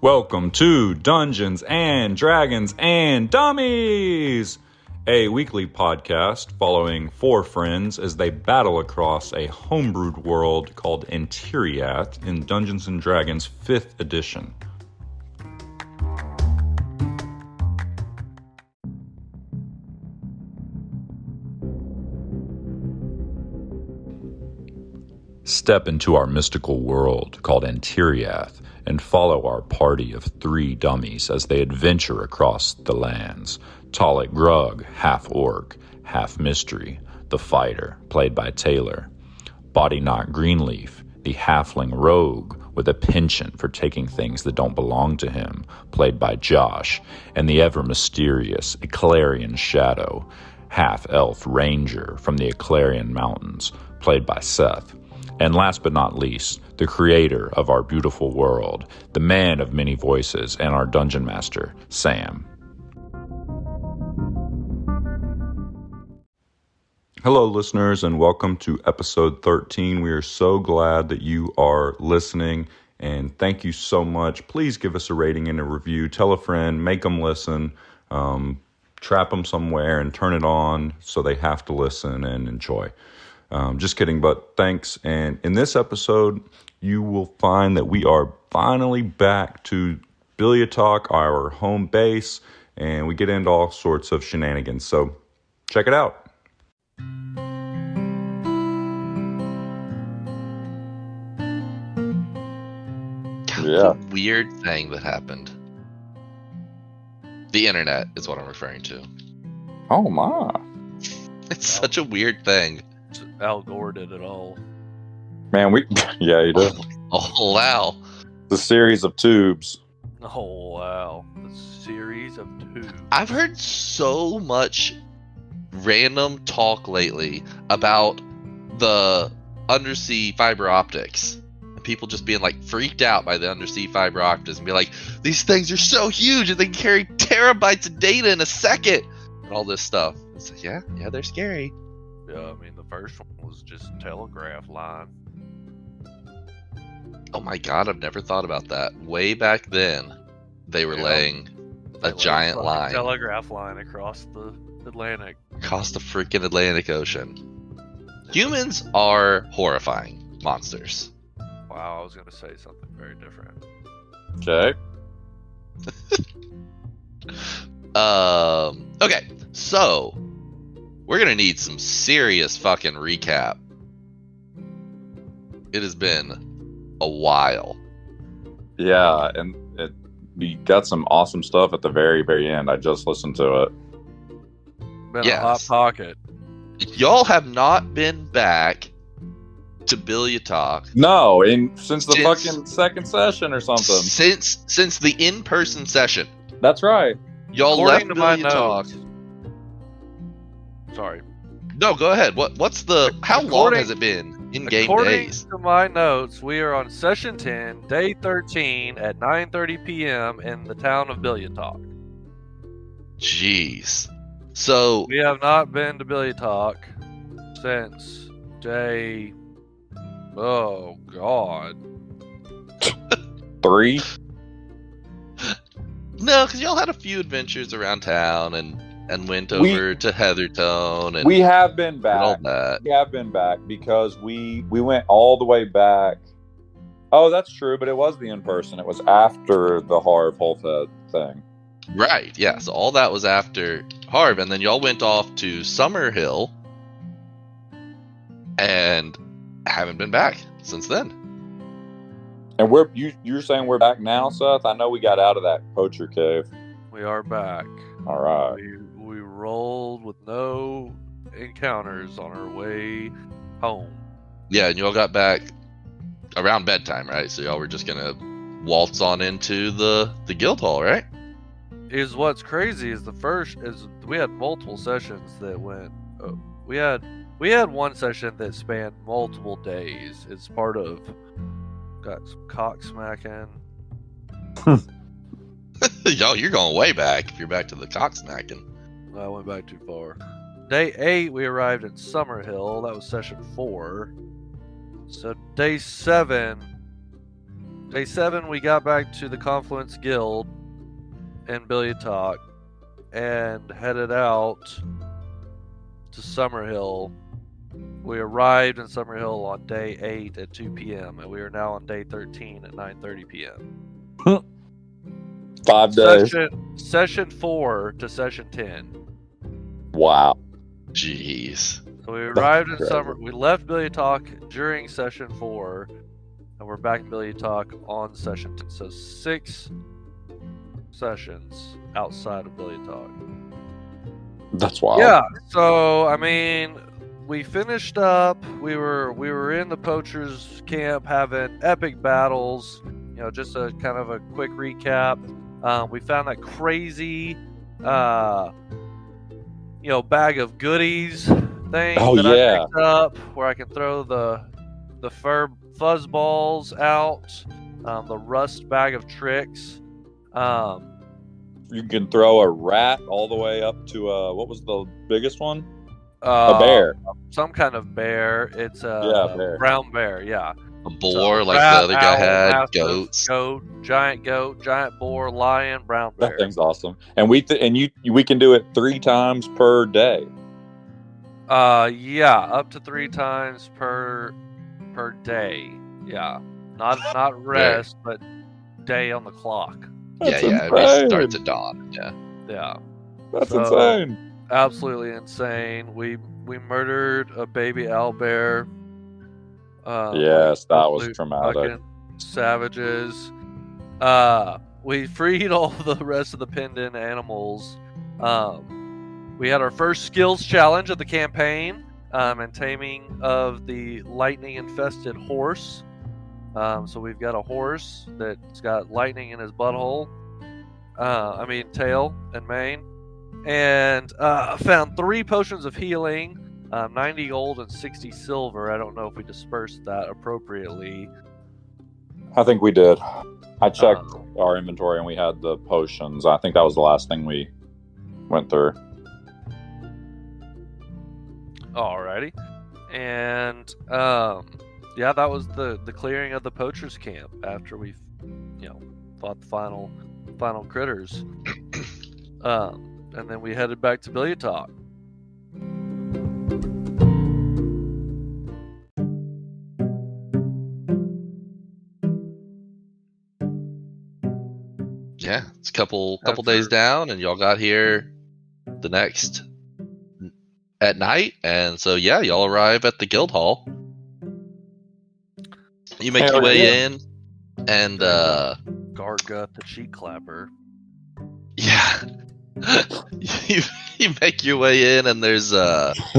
Welcome to Dungeons and Dragons and Dummies, a weekly podcast following four friends as they battle across a homebrewed world called Antiriath in Dungeons and Dragons 5th edition. Step into our mystical world called Antiriath and follow our party of three dummies as they adventure across the lands. Talik Grug, half-orc, half-mystery, the fighter, played by Taylor. Bodyknock Greenleaf, the halfling rogue with a penchant for taking things that don't belong to him, played by Josh. And the ever-mysterious Eclarian Shadow, half-elf ranger from the Eclarian Mountains, played by Seth. And last but not least, the creator of our beautiful world, the man of many voices, and our dungeon master, Sam. Hello, listeners, and welcome to episode 13. We are so glad that you are listening, and thank you so much. Please give us a rating and a review. Tell a friend, make them listen, trap them somewhere, and turn it on so they have to listen and enjoy. Just kidding, but thanks. And in this episode, you will find that we are finally back to Biliatok, our home base, and we get into all sorts of shenanigans. So check it out. Yeah. The weird thing that happened. The internet is what I'm referring to. Oh my. It's such a weird thing. Al Gore did it all. Man, yeah, he did. Oh, wow. The series of tubes. Oh, wow. The series of tubes. I've heard so much random talk lately about the undersea fiber optics. And people just being like freaked out by the undersea fiber optics and be like, these things are so huge and they can carry terabytes of data in a second and all this stuff. It's like, yeah, they're scary. Yeah, I mean, the first one was just telegraph line. Oh my god, I've never thought about that. Way back then, they were laying a giant line. Telegraph line across the Atlantic. Across the freaking Atlantic Ocean. Humans are horrifying monsters. Wow, I was going to say something very different. Okay. Okay, so we're gonna need some serious fucking recap. It has been a while. Yeah, and we got some awesome stuff at the very, very end. I just listened to it. Been a hot pocket. Y'all have not been back to Biliatok. No, since the fucking second session or something. Since the in-person session. That's right. Y'all left Biliatok. Sorry. No, go ahead. How long has it been in game days? According to my notes, we are on session 10, day 13 at 9:30 p.m. in the town of Biliatok. Jeez. So we have not been to Biliatok since day. Oh God. 3. No, because y'all had a few adventures around town and went over to Heathertone. And we have been back. All that. We have been back because we went all the way back. Oh, that's true, but it was the in-person. It was after the Harv Holfhead thing. Right, yeah. So all that was after Harv, and then y'all went off to Summerhill and haven't been back since then. And you're saying we're back now, Seth? I know we got out of that poacher cave. We are back. All right. We rolled with no encounters on our way home. Yeah, and y'all got back around bedtime, right? So y'all were just gonna waltz on into the guild hall, right? Is what's crazy is we had multiple sessions that went. We had one session that spanned multiple days. It's part of got some cock smacking. Yo, you're going way back if you're back to the cock smacking. I went back too far. Day 8, we arrived in Summerhill. That was session 4. So day 7, Day 7, we got back to the Confluence Guild in Billiard Talk and headed out to Summerhill. We arrived in Summerhill on day 8 at 2 p.m. and we are now on day 13 at 9:30 p.m. 5 days. Session 4 to session 10. Wow. Jeez. So we arrived in That's summer. We left Billiard Talk during session 4, and we're back in Billiard Talk on session 10. So 6 sessions outside of Billiard Talk. That's wild. Yeah. So I mean, we finished up. We were in the poachers' camp having epic battles. You know, just a kind of a quick recap. We found that crazy, bag of goodies thing Oh, that yeah. I picked up, where I can throw the fur fuzz balls out. The rust bag of tricks. You can throw a rat all the way up to what was the biggest one? A bear. some kind of bear. It's Yeah, bear. brown bear. Yeah. A boar, So, like rat, the other guy owl, had, mastiff, goats. goat, giant boar, lion, brown bear. That thing's awesome. And we can do it 3 times per day. Yeah, up to 3 times per day. Yeah, not rest, but day on the clock. That's It insane. starts at dawn. Yeah. Yeah, That's So- insane. absolutely insane. We murdered a baby owlbear. Yes, that was absolute traumatic. fucking savages. We freed all the rest of the pinned-in animals. We had our first skills challenge of the campaign, and taming of the lightning-infested horse. So we've got a horse that's got lightning in his butthole. Tail and mane. And found 3 potions of healing, 90 gold and 60 silver. I don't know if we dispersed that appropriately. I think we did. I checked Uh, our inventory and we had the potions. I think that was the last thing we went through. Alrighty. And yeah, that was the clearing of the poachers camp after we fought the final critters. And then we headed back to Billiard Talk. Yeah. It's a couple After- days down, and y'all got here the next at night, and so yeah, y'all arrive at the guild hall. You make Hell your way yeah. in, and Gargut the cheek clapper. yeah, you make your way in, and there's no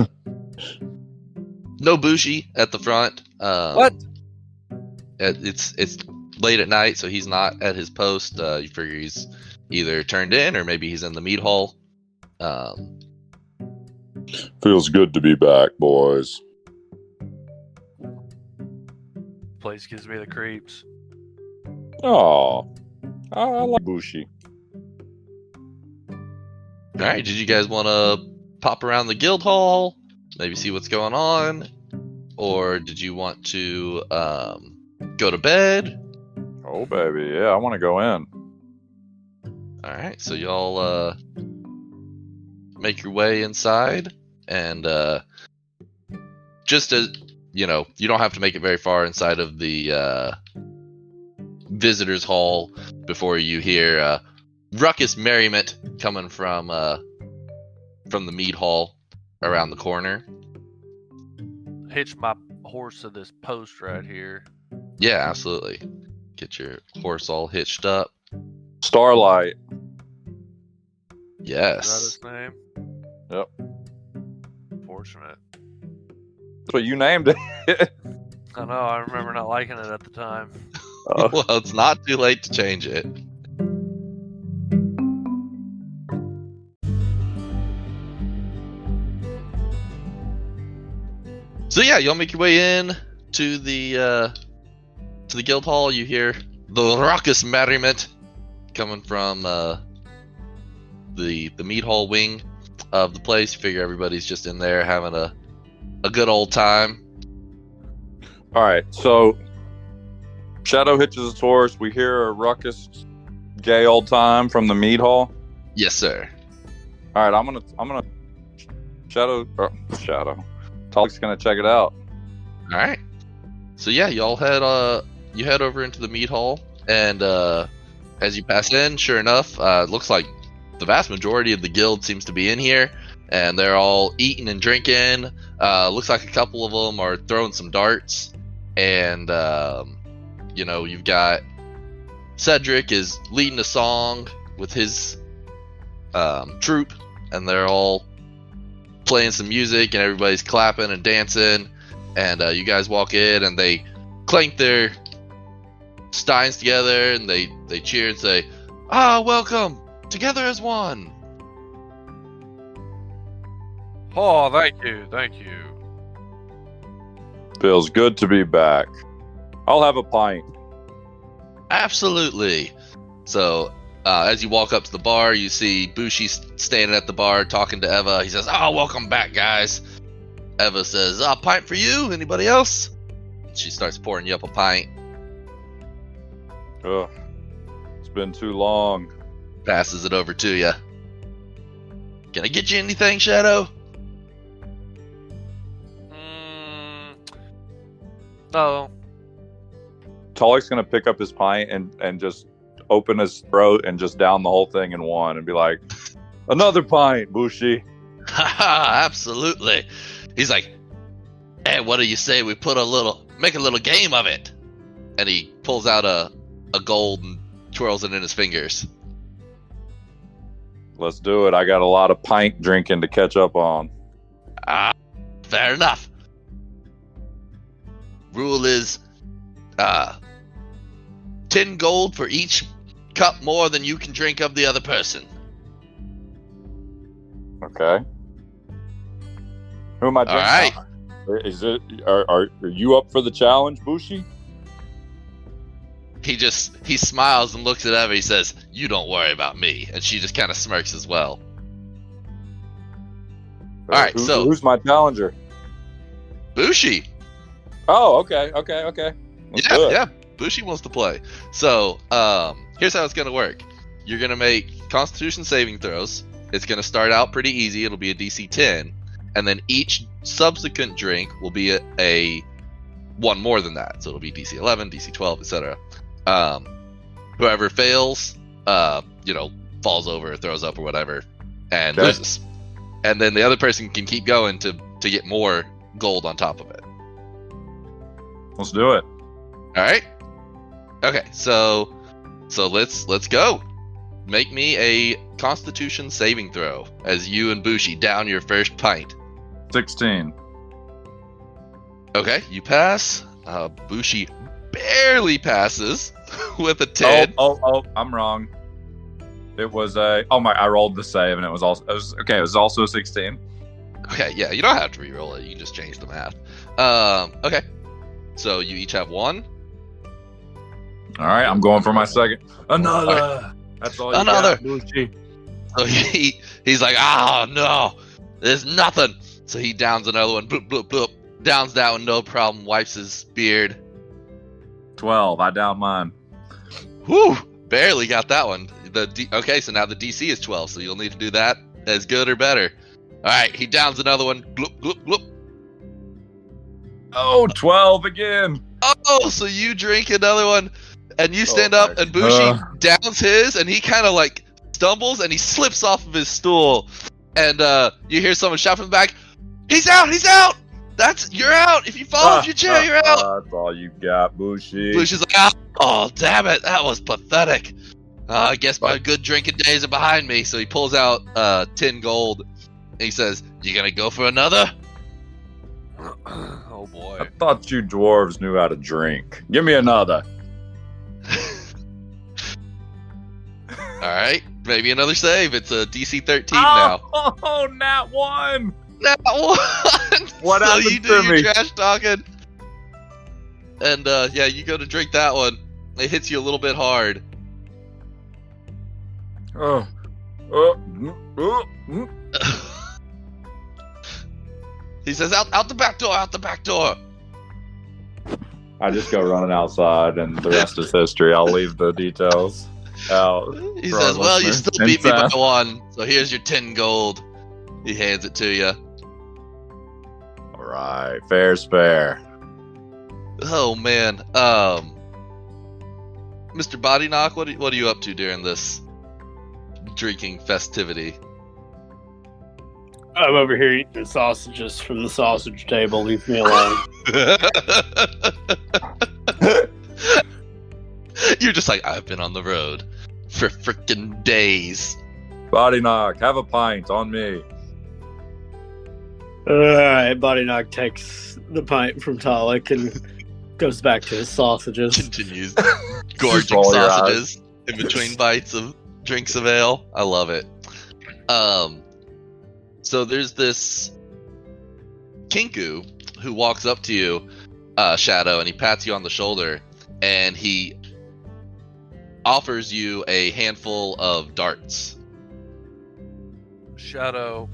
Bushi at the front. What? It's late at night, so he's not at his post. You figure he's either turned in or maybe he's in the meat hall. Feels good to be back, boys. Place gives me the creeps. Oh, I like Bushi. All right, did you guys want to pop around the guild hall, maybe see what's going on, or did you want to go to bed? Oh, baby. Yeah, I want to go in. All right, so y'all make your way inside, and just as you don't have to make it very far inside of the visitors hall before you hear ruckus merriment coming from the mead hall around the corner. Hitch my horse to this post right here. Yeah, absolutely. Get your horse all hitched up. Starlight. Is Yes. that his name? Yep. Fortunate. That's what you named it. I know, I remember not liking it at the time. Well, it's not too late to change it. So yeah, y'all make your way in to the guild hall. You hear the raucous merriment coming from the mead hall wing of the place. You figure everybody's just in there having a good old time. All right, so Shadow hitches his horse. We hear a ruckus, gay old time from the mead hall. Yes, sir. All right, I'm gonna Shadow. Talik's gonna check it out. All right. So yeah, y'all head over into the mead hall, and as you pass in, sure enough, it looks like the vast majority of the guild seems to be in here, and they're all eating and drinking. Looks like a couple of them are throwing some darts, and you've got Cedric is leading a song with his troupe, and they're all playing some music, and everybody's clapping and dancing. And you guys walk in, and they clank their steins together, and they cheer and say, welcome, together as one. Oh, thank you. Feels good to be back. I'll have a pint. Absolutely. So as you walk up to the bar, you see Bushi standing at the bar talking to Eva. He says, welcome back, guys. Eva says, a pint for you? Anybody else? She starts pouring you up a pint. Ugh. It's been too long. Passes it over to you. Can I get you anything, Shadow? No. Talik's gonna pick up his pint and just open his throat and just down the whole thing in one and be like, another pint, Bushi. Haha, absolutely. He's like, hey, what do you say we make a little game of it? And he pulls out a gold and twirls it in his fingers. Let's do it. I got a lot of pint drinking to catch up on. Fair enough. Rule is 10 gold for each cup more than you can drink of the other person. Okay. Who am I drinking? All right. Is it? Are you up for the challenge, Bushi? He smiles and looks at Eva. He says, "You don't worry about me," and she just kind of smirks as well. All right, so who's my challenger? Bushi. Oh, okay. Let's do it. Yeah. Bushi wants to play. So here's how it's gonna work. You're gonna make Constitution saving throws. It's gonna start out pretty easy. It'll be a DC 10, and then each subsequent drink will be a one more than that. So it'll be DC 11, DC 12, etc. Whoever fails, falls over, or throws up, or whatever, and loses. And then the other person can keep going to get more gold on top of it. Let's do it. All right. Okay. So let's go. Make me a Constitution saving throw as you and Bushi down your first pint. 16. Okay, you pass. Bushi barely passes with a 10. Oh, I'm wrong. It was I rolled the save and it was also 16. Okay, yeah, you don't have to re-roll it. You can just change the math. Okay. So you each have one. All right, I'm going for my second. Another. Right. That's all you Another. got, Bushi. So he's like, no, there's nothing. So he downs another one. Bloop, bloop, bloop. Downs that one, no problem. Wipes his beard. 12. I down mine. Whew, barely got that one. Okay, so now the DC is 12, so you'll need to do that as good or better. All right, he downs another one. Bloop, bloop, bloop. Oh, 12 again. Oh, so you drink another one, and you stand up, and Bushi downs his, and he kind of like stumbles, and he slips off of his stool, and you hear someone shout from the back, "He's out! He's out! You're out! If you fall off your chair, you're out!" That's all you got, Bushi. Bushi's like, "Oh, damn it! That was pathetic. I guess my good drinking days are behind me." So he pulls out 10 gold, and he says, "You gonna go for another?" Oh boy. I thought you dwarves knew how to drink. Give me another. All right, maybe another save. It's a DC 13 now. Oh, nat 1. Nat 1. What so happened you do to your me? trash talking, and you go to drink that one. It hits you a little bit hard. He says, out the back door, out the back door. I just go running outside, and the rest is history. I'll leave the details out. He for our says, "Well, you listeners. still beat me by And, 1, so here's your 10 gold." He hands it to you. all right, fair's fair. Oh man, Mr. Body Knock, what are you up to during this drinking festivity? I'm over here eating the sausages from the sausage table. Leave me alone. You're just like, I've been on the road for freaking days. Body knock, have a pint on me. Alright, Body Knock takes the pint from Talik and goes back to his sausages. Continues gorging roll your sausages in between bites of drinks of ale. I love it. So there's this Kinku who walks up to you, Shadow, and he pats you on the shoulder, and he offers you a handful of darts. Shadow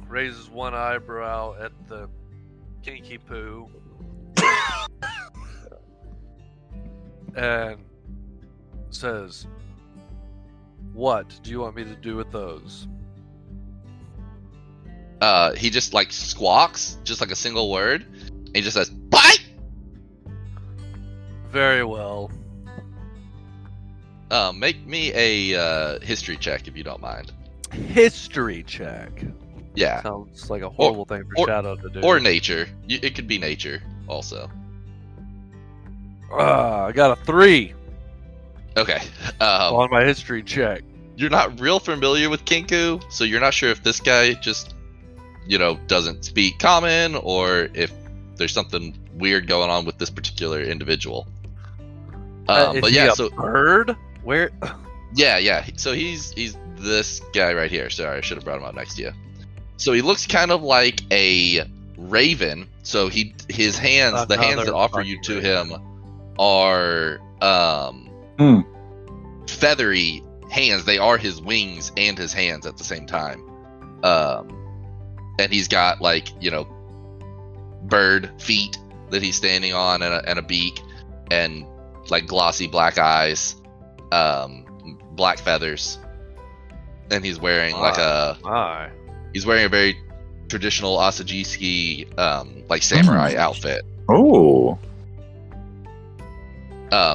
raises one eyebrow at the kinky poo and says, "What do you want me to do with those?" He just like squawks, just like a single word. And he just says, "Bite!" Very well. Make me a history check if you don't mind. History check. Yeah, Sounds like a horrible thing for Shadow to do. or nature. It could be nature also. I got a 3 Okay. on my history check. You're not real familiar with Kinku, so you're not sure if this guy just, doesn't speak common, or if there's something weird going on with this particular individual. Is But he yeah, a so bird? Where? yeah. So he's this guy right here. Sorry, I should have brought him up next to you. So he looks kind of like a raven. So his hands, the hands that Another offer you to fucking him, are feathery hands. They are his wings and his hands at the same time. And he's got bird feet that he's standing on, and a beak, and like glossy black eyes, black feathers, and he's wearing he's wearing a very traditional Asajisuki samurai outfit. Oh,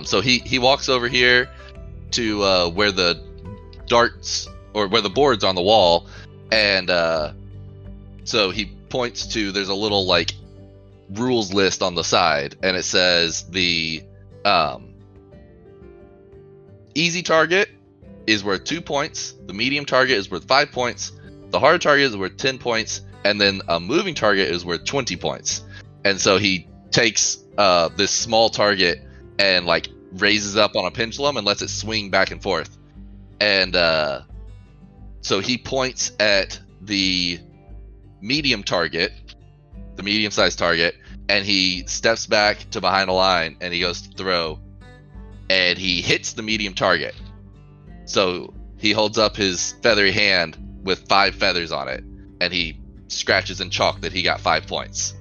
So he walks over here to where the darts, or where the board's on the wall, and so he points to, there's a little rules list on the side, and it says the easy target is worth 2 points, the medium target is worth 5 points, the hard target is worth 10 points, and then a moving target is worth 20 points. And so he takes this small target and raises up on a pendulum and lets it swing back and forth. And so he points at the medium target, the medium-sized target, and he steps back to behind a line, and he goes to throw, and he hits the medium target. So he holds up his feathery hand with 5 feathers on it, and he scratches in chalk that he got 5 points.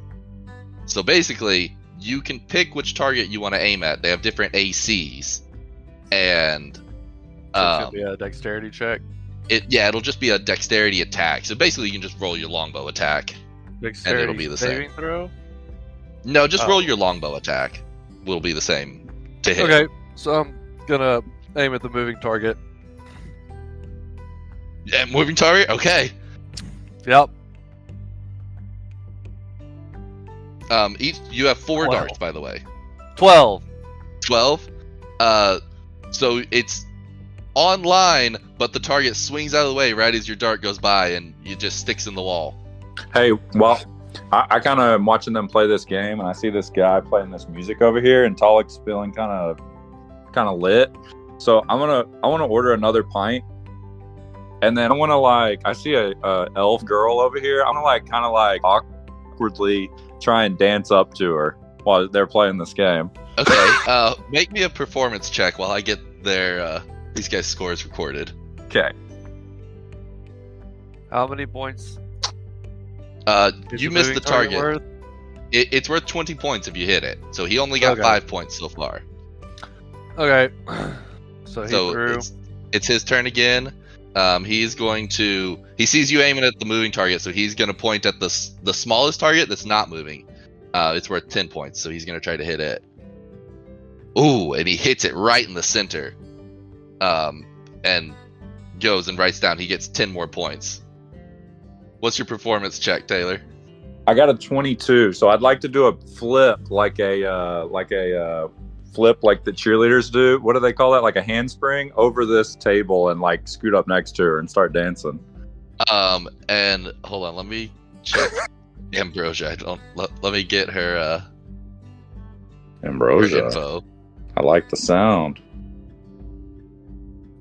So basically, you can pick which target you want to aim at. They have different ACs, and So it's gonna be a dexterity check. it'll just be a dexterity attack. So basically, you can just roll your longbow attack. Dexterity it'll be the same. saving throw. No, just Oh. roll your longbow attack. Will be the same to hit. Okay, so I'm gonna aim at the moving target. Yeah, moving target. Okay. Yep. You have 4 Wow. darts, by the way. 12. 12. So it's online, but the target swings out of the way right as your dart goes by, and it just sticks in the wall. hey, well, I kind of am watching them play this game, and I see this guy playing this music over here, and Talik's feeling kind of lit. So I want to order another pint, and then I want to I see a elf girl over here. I'm gonna kind of awkwardly try and dance up to her while they're playing this game. Okay. Make me a performance check while I get their these guys' scores recorded. Okay. How many points? You is missed moving the target. worth? it's worth 20 points if you hit it. So he only got Okay. 5 points so far. Okay. So he threw. It's his turn again. He's going to. He sees you aiming at the moving target, so he's going to point at the smallest target that's not moving. It's worth 10 points, so he's going to try to hit it. Ooh, and he hits it right in the center. And goes and writes down he gets 10 more points. What's your performance check, Taylor? I got a 22, so I'd like to do a flip, like a flip like the cheerleaders do. What do they call that? Like a handspring over this table and like scoot up next to her and start dancing. And hold on, let me check Ambrosia. Let me get her Ambrosia. info. I like the sound.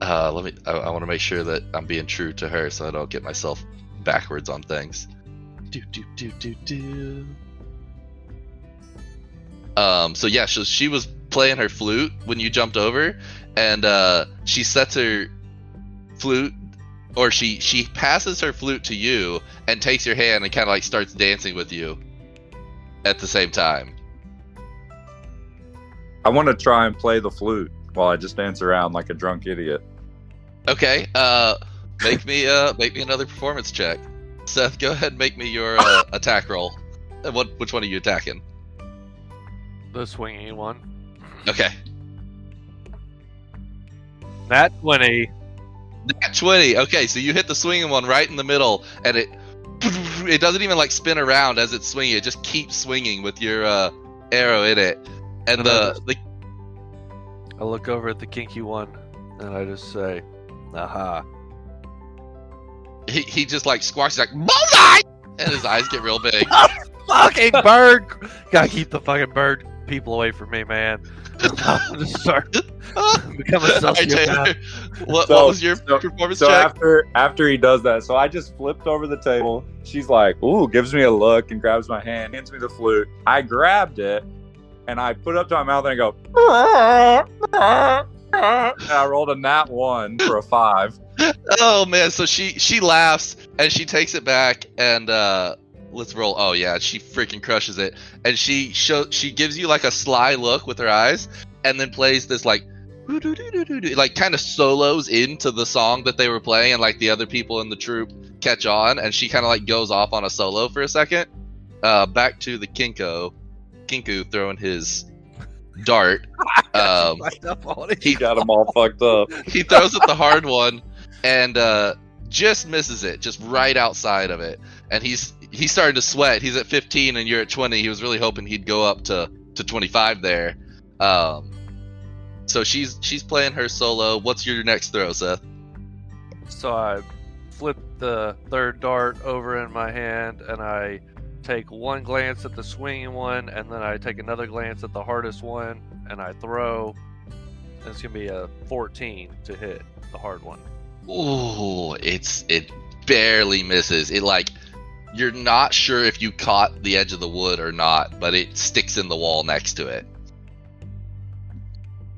I want to make sure that I'm being true to her, so I don't get myself backwards on things. So yeah, she was playing her flute when you jumped over, and she sets her flute, or she passes her flute to you and takes your hand and kind of like starts dancing with you at the same time. I want to try and play the flute while I just dance around like a drunk idiot. Okay, make me another performance check. Seth, go ahead and make me your attack roll. Which one are you attacking? The swinging one. Okay. Nat 20. Nat 20. Okay, so you hit the swinging one right in the middle, and it doesn't even like spin around as it's swinging. It just keeps swinging with your arrow in it. And the I look over at the kinky one, and I just say, "Aha!" he just like squawks like bullseye, and his eyes get real big. Fucking bird! Gotta keep the fucking bird people away from me, man. Just start become a All right, Taylor, sociopath. what was your performance So check? after he does that, so I just flipped over the table. She's like, "Ooh," gives me a look and grabs my hand, hands me the flute. I grabbed it and I put it up to my mouth and I go, and I rolled a nat 1 for a 5. Oh man, so she laughs and she takes it back and let's roll. Oh yeah, she freaking crushes it. And she gives you like a sly look with her eyes and then plays this like kind of solos into the song that they were playing, and like the other people in the troupe catch on, and she kind of like goes off on a solo for a second. Back to the Kinku throwing his dart. He got them all fucked up. He throws at the hard one and just misses it, just right outside of it. And he's starting to sweat. He's at 15 and you're at 20. He was really hoping he'd go up to 25 there. So she's playing her solo. What's your next throw, Seth? So I flip the third dart over in my hand, and I take one glance at the swinging one, and then I take another glance at the hardest one, and I throw. And it's gonna be a 14 to hit the hard one. Ooh, it barely misses. It like you're not sure if you caught the edge of the wood or not, but it sticks in the wall next to it.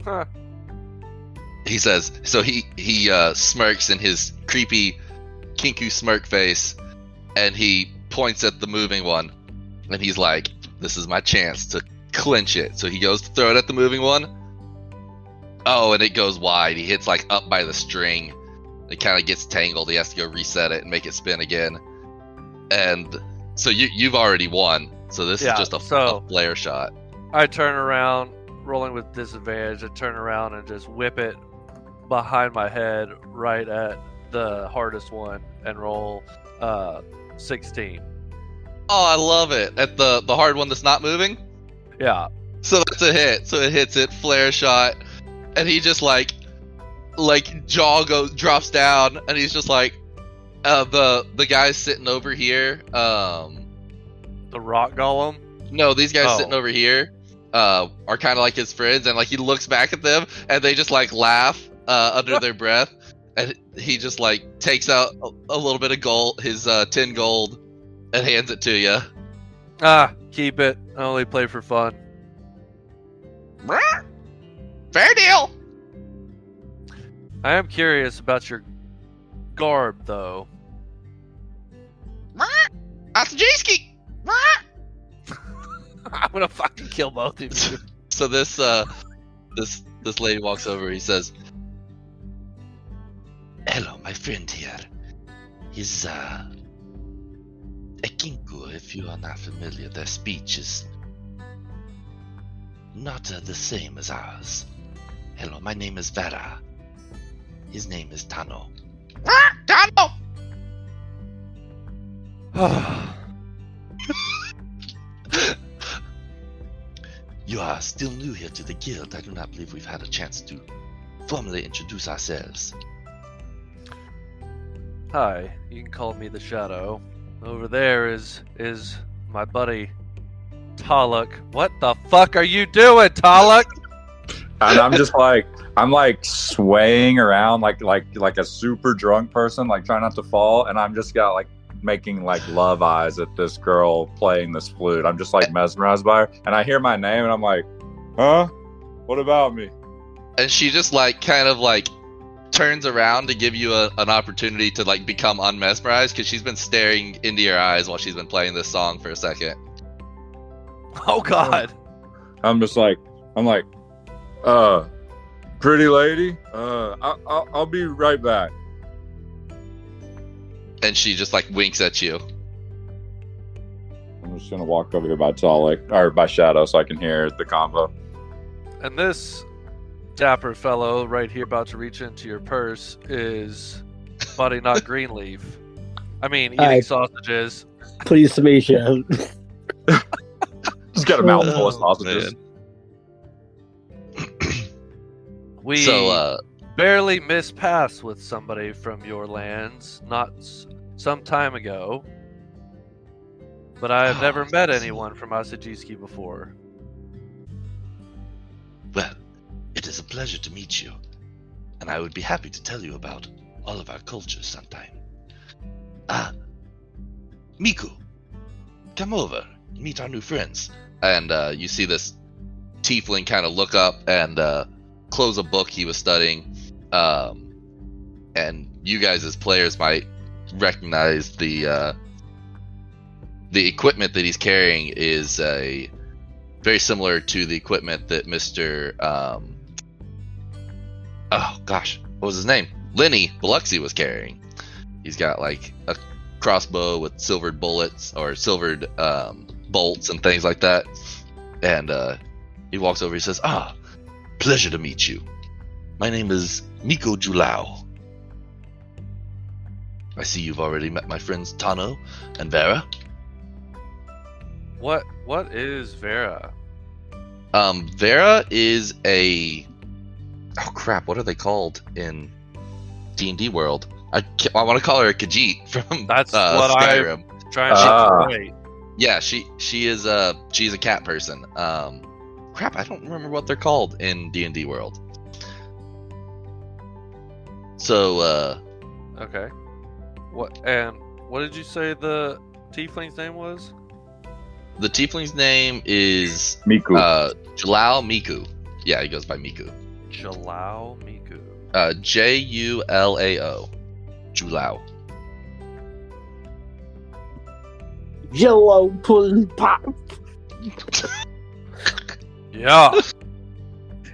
Huh. He says, so he smirks in his creepy Kinku smirk face, and he points at the moving one, and he's like, this is my chance to clinch it. So he goes to throw it at the moving one. Oh, and it goes wide. He hits like up by the string. It kind of gets tangled. He has to go reset it and make it spin again. And so you've already won. So this is just a flare shot. I turn around, rolling with disadvantage. I turn around and just whip it behind my head right at the hardest one and roll 16. Oh, I love it. At the hard one that's not moving? Yeah. So that's a hit. So it hits it, flare shot, and he just like jaw drops down, and he's just like, the guys sitting over here, the rock golem? No, these guys sitting over here are kind of like his friends, and like he looks back at them, and they just like laugh under their breath, and he just like takes out a little bit of gold, his 10 gold, and hands it to you. Keep it. I only play for fun. Fair deal. I am curious about your garb, though. I'm gonna fucking kill both of you. So this lady walks over. He says, "Hello, my friend here. He's a Kinku. If you are not familiar, their speech is not the same as ours. Hello, my name is Vera. His name is Tano." Tano! You are still new here to the guild. I do not believe we've had a chance to formally introduce ourselves. Hi, you can call me the Shadow. Over there is my buddy Taluk. What the fuck are you doing, Taluk? And I'm just I'm swaying around like a super drunk person, like trying not to fall. And I'm just got making love eyes at this girl playing this flute. I'm just mesmerized by her. And I hear my name and I'm like, huh? What about me? And she just turns around to give you an opportunity to become unmesmerized, because she's been staring into your eyes while she's been playing this song for a second. Oh god. I'm pretty lady, I'll be right back. And she just winks at you. I'm just gonna walk over here by Talek, or by Shadow, so I can hear the convo. And this dapper fellow right here about to reach into your purse is Buddy Not Greenleaf. I mean, eating Hi. sausages. Pleased to meet you. Just got a mouthful of Oh, sausages. We So, barely missed paths with somebody from your lands some time ago. But I have never met anyone from Asajiski before. well, it is a pleasure to meet you. And I would be happy to tell you about all of our cultures sometime. Miku, come over and meet our new friends. And you see this tiefling kind of look up and close a book he was studying. And you guys as players might recognize the equipment that he's carrying is very similar to the equipment that Mr. Oh gosh, what was his name? Lenny Biloxi was carrying. He's got a crossbow with silvered bullets or silvered bolts and things like that. And he walks over. He says, pleasure to meet you. My name is Miko Julao. I see you've already met my friends Tano and Vera. What is Vera? Vera is a... Oh crap, what are they called in D&D world? I want to call her a Khajiit from That's what Skyrim. I'm trying to wait. Yeah, she's a cat person. Crap, I don't remember what they're called in D&D world. So, Okay. What did you say the tiefling's name was? the tiefling's name is Miku. Julao Miku. Yeah, he goes by Miku. Jalao Miku. Julao. Julao. Jello pudding pop. Yeah.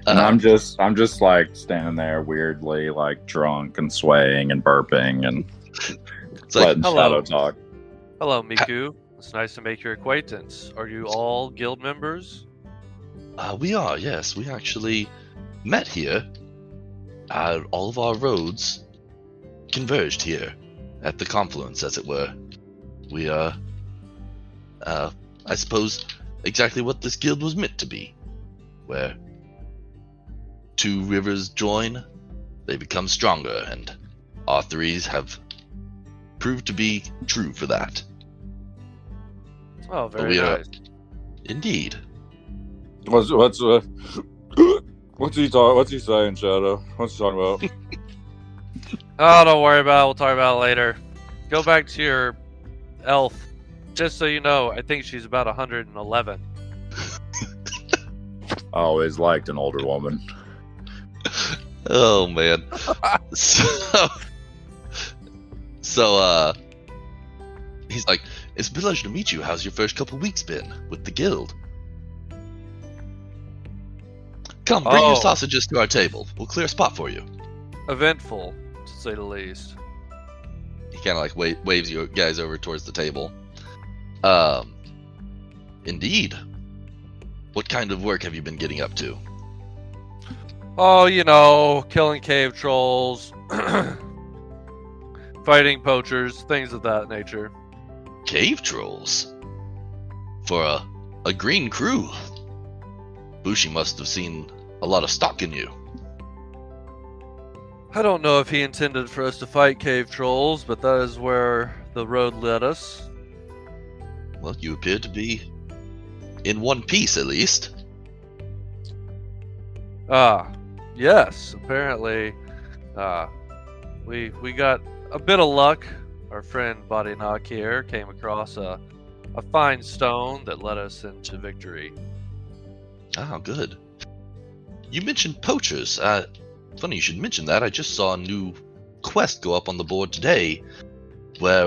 And I'm just standing there weirdly, drunk and swaying and burping and It's like, letting hello. Shadow talk. Hello, Miku. It's nice to make your acquaintance. Are you all guild members? we are, yes. We actually met here. All of our roads converged here at the confluence, as it were. We are, I suppose, exactly what this guild was meant to be, where two rivers join, they become stronger, and R3s have proved to be true for that. Oh, But very we are- nice. Indeed. What's he saying, Shadow? What's he talking about? Oh, don't worry about it. We'll talk about it later. Go back to your elf. Just so you know, I think she's about 111. I always liked an older woman. Oh man. So he's like, it's a pleasure to meet you. How's your first couple weeks been with the guild? Come, bring your Oh. sausages to our table. We'll clear a spot for you. Eventful, to say the least. He kind of like waves you guys over towards the table. Indeed. What kind of work have you been getting up to? Oh, you know, killing cave trolls, fighting poachers, things of that nature. Cave trolls? For a green crew? Bushi must have seen a lot of stock in you. I don't know if he intended for us to fight cave trolls, but that is where the road led us. Well, you appear to be in one piece, at least. Yes, apparently, we got a bit of luck. Our friend Bodhinak here came across a fine stone that led us into victory. Ah, good. You mentioned poachers. Funny you should mention that. I just saw a new quest go up on the board today, where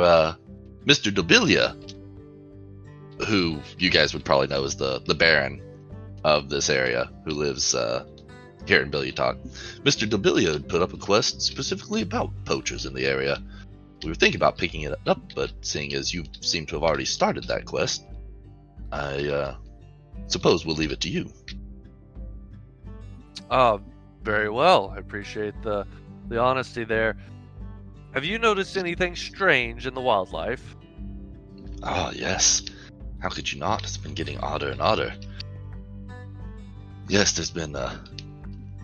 Mr. Dobilia, who you guys would probably know as the Baron of this area, who lives here in Bilyatok, Mr. Dobilia had put up a quest specifically about poachers in the area. We were thinking about picking it up, but seeing as you seem to have already started that quest, I suppose we'll leave it to you. Very well. I appreciate the honesty there. Have you noticed anything strange in the wildlife? Ah, yes. How could you not? It's been getting odder and odder. Yes, there's been,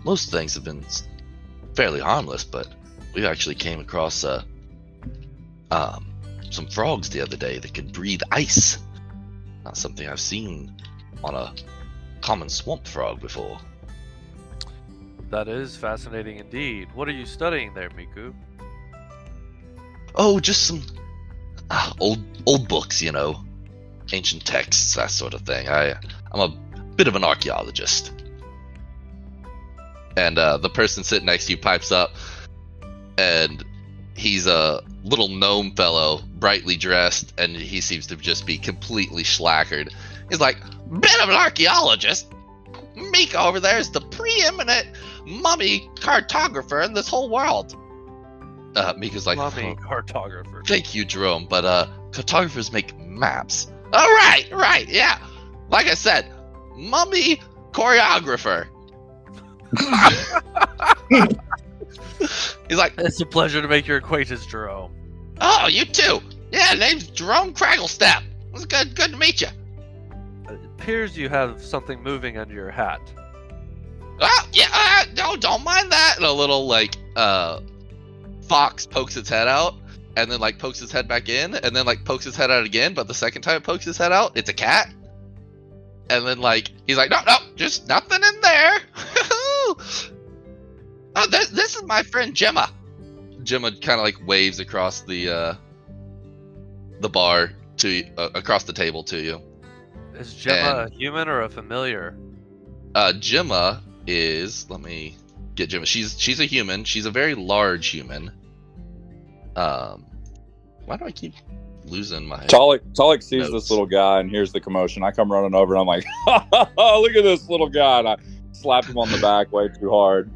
most things have been fairly harmless, but we actually came across, some frogs the other day that could breathe ice. Not something I've seen on a common swamp frog before. That is fascinating indeed. What are you studying there, Miku? Oh, just some old books, you know, ancient texts, that sort of thing. I'm a bit of an archaeologist. And the person sitting next to you pipes up, and he's a little gnome fellow, brightly dressed, and he seems to just be completely schlackered. He's like, bit of an archaeologist? Mika over there is the preeminent mummy cartographer in this whole world. Mika's like, Mummy "Oh, cartographer. thank you, Jerome, but cartographers make maps." Oh, right, yeah. Like I said, mummy choreographer. He's like, It's a pleasure to make your acquaintance, Jerome. oh, you too. Yeah, name's Jerome Cragglestep. It's good to meet you. It appears you have something moving under your hat. Oh, yeah, no, don't mind that. And a little, like, fox pokes its head out, and then, like, pokes its head back in, and then, like, pokes its head out again, but the second time it pokes its head out, it's a cat. And then, like, he's like, no, just nothing in there. Oh, this is my friend Gemma. Gemma kind of, like, waves across the bar to across the table to you. Is Gemma a human or a familiar? Gemma is, let me get Gemma. She's a human. She's a very large human. Why do I keep losing my... Talik sees notes? this little guy and hears the commotion. I come running over and I'm like, look at this little guy. And I slap him on the back way too hard.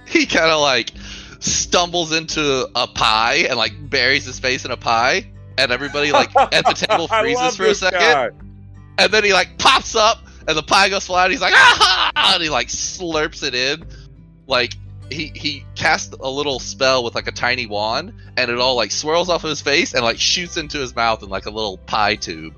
He kind of like stumbles into a pie and like buries his face in a pie, and everybody like at the table I freezes love for a this second, guy. and then he like pops up and the pie goes flat. He's like, ah! And he like slurps it in. Like he casts a little spell with like a tiny wand, and it all like swirls off of his face and like shoots into his mouth in like a little pie tube,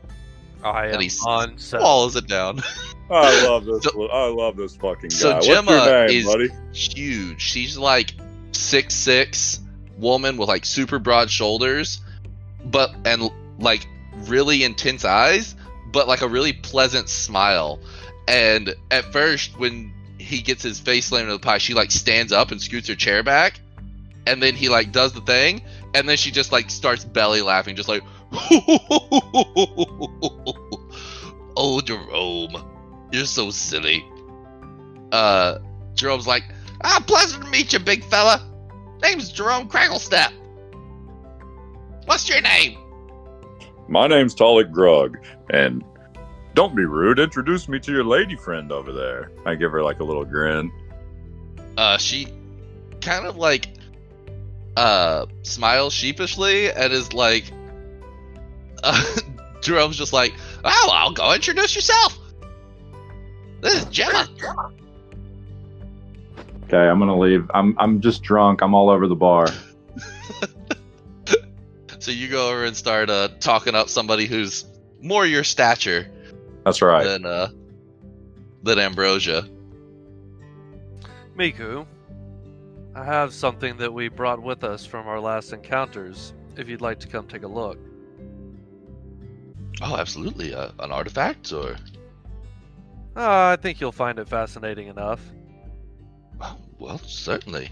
I am and he unsettled. swallows it down. I love this. So- I love this fucking guy. so What's Gemma your name, is- buddy? Huge. She's like 6'6" woman with like super broad shoulders, but and like really intense eyes, but like a really pleasant smile. And at first, when he gets his face slammed into the pie, she like stands up and scoots her chair back, and then he like does the thing, and then she just like starts belly laughing, just like, oh, Jerome, you're so silly. Jerome's like, pleasure to meet you, big fella. Name's Jerome Cragglestep. What's your name? My name's Talik Grug, and Don't be rude. Introduce me to your lady friend over there. I give her like a little grin. She kind of like smiles sheepishly and is like, Jerome's just like, oh, I'll go introduce yourself. This is Gemma. Okay, I'm gonna leave. I'm just drunk. I'm all over the bar. So you go over and start talking up somebody who's more your stature That's right. than Ambrosia. Miku, I have something that we brought with us from our last encounters, if you'd like to come take a look. Oh, absolutely. An artifact, or? I think you'll find it fascinating enough. Well, certainly.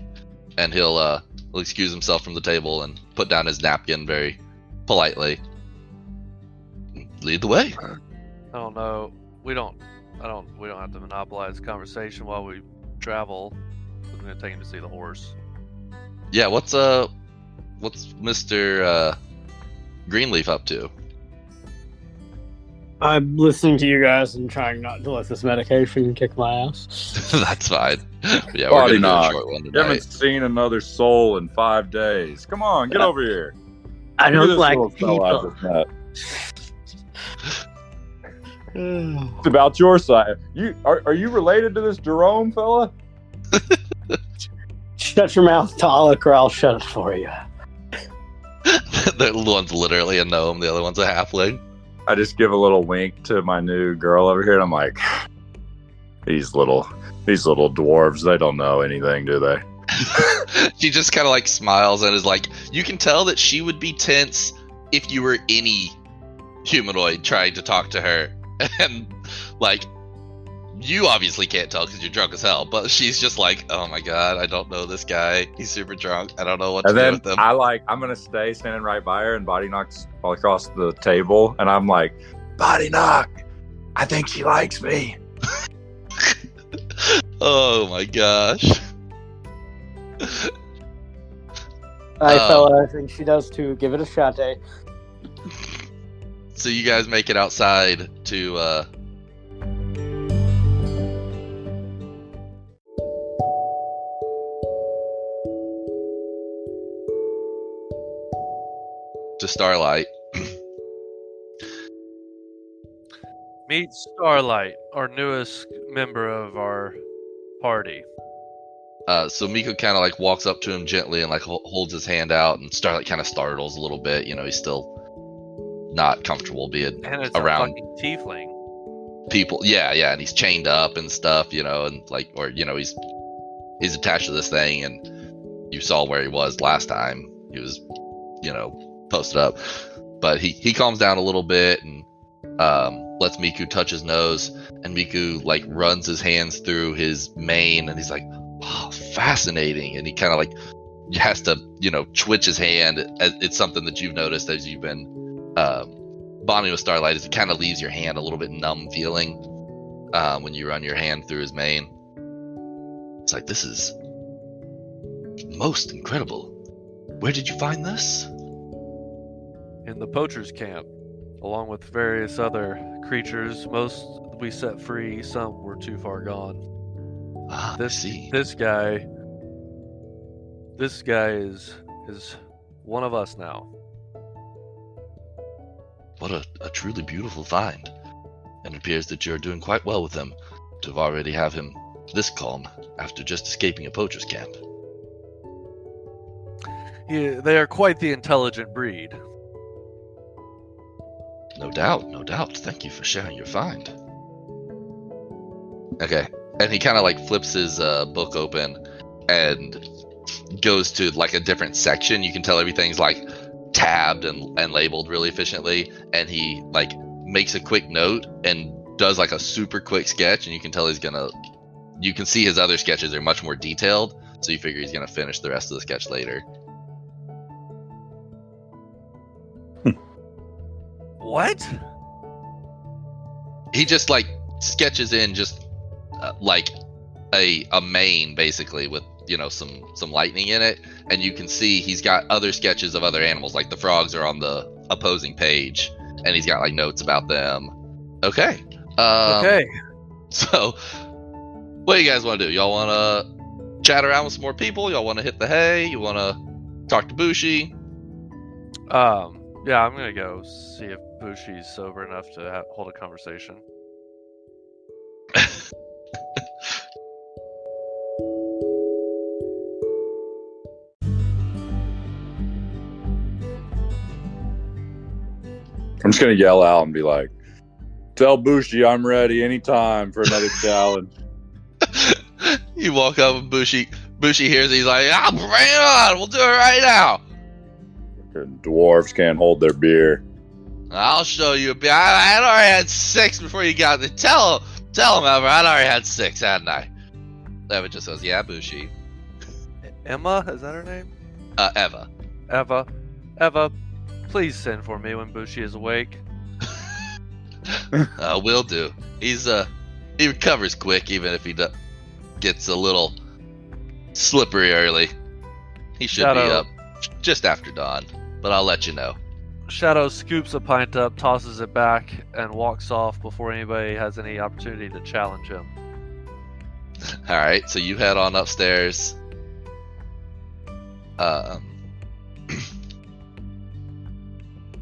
And he'll excuse himself from the table and put down his napkin very politely. Lead the way. I don't know. We don't have to monopolize conversation while we travel. I'm gonna take him to see the horse. Yeah, what's Mr. Greenleaf up to? I'm listening to you guys and trying not to let this medication kick my ass. That's fine. Yeah, Body we're gonna do a knock. short one You haven't tonight. seen another soul in 5 days. Come on, get over here. I Look at don't this like little fella I people. just met. It's about your side. Are you related to this Jerome fella? Shut your mouth, Talik, or I'll shut it for you. The one's literally a gnome, the other one's a halfling. I just give a little wink to my new girl over here, and I'm like, these little dwarves, they don't know anything, do they? She just kind of like smiles and is like, you can tell that she would be tense if you were any humanoid trying to talk to her. And like, you obviously can't tell because you're drunk as hell, but she's just like, oh my god, I don't know this guy. He's super drunk. I don't know what to And do then with him. I'm gonna stay standing right by her, and body knocks all across the table, and I'm like, body knock. I think she likes me. Oh my gosh. Fella, I think she does too. Give it a shot, eh? So you guys make it outside to Starlight. Meet Starlight, our newest member of our party. So Miko kind of like walks up to him gently and like holds his hand out, and Starlight kind of startles a little bit. You know, he's still not comfortable being And it's around a fucking tiefling. people. Yeah, and he's chained up and stuff. You know, and like, or you know, he's attached to this thing, and you saw where he was last time. He was, you know, posted up, but he calms down a little bit and lets Miku touch his nose, and Miku like runs his hands through his mane, and he's like, oh, fascinating. And he kind of like has to, you know, twitch his hand. It's something that you've noticed as you've been bonding with Starlight, is it kind of leaves your hand a little bit numb feeling when you run your hand through his mane. It's like, this is most incredible. Where did you find this? In the poacher's camp, along with various other creatures. Most we set free, some were too far gone. Ah, I see. This guy is one of us now. What a truly beautiful find. And it appears that you're doing quite well with him to have already have him this calm after just escaping a poacher's camp. Yeah, they are quite the intelligent breed. No doubt, no doubt. Thank you for sharing your find. Okay. And he kind of like flips his book open and goes to like a different section. You can tell everything's like tabbed and labeled really efficiently. And he like makes a quick note and does like a super quick sketch. And you can tell you can see his other sketches are much more detailed. So you figure he's going to finish the rest of the sketch later. What? He just like sketches in just like a mane basically with, you know, some lightning in it, and you can see he's got other sketches of other animals, like the frogs are on the opposing page, and he's got like notes about them. Okay, Okay. So, what do you guys want to do? Y'all want to chat around with some more people? Y'all want to hit the hay? You want to talk to Bushi? Yeah, I'm gonna go see if Bushi's sober enough to hold a conversation. I'm just gonna yell out and be like, "Tell Bushi I'm ready anytime for another challenge." You walk up and Bushi hears it, he's like, bring it on, we'll do it right now. Dwarves can't hold their beer. I'll show you a beer. I already had 6 before you got there. Tell him, Ever, I already had 6, hadn't I? Eva just goes, yeah, Bushi. Emma, is that her name? Eva. Eva, please send for me when Bushi is awake. Will do. He recovers quick, even if he gets a little slippery early. He should be up just after dawn, but I'll let you know. Shadow scoops a pint up, tosses it back, and walks off before anybody has any opportunity to challenge him. Alright, so you head on upstairs. What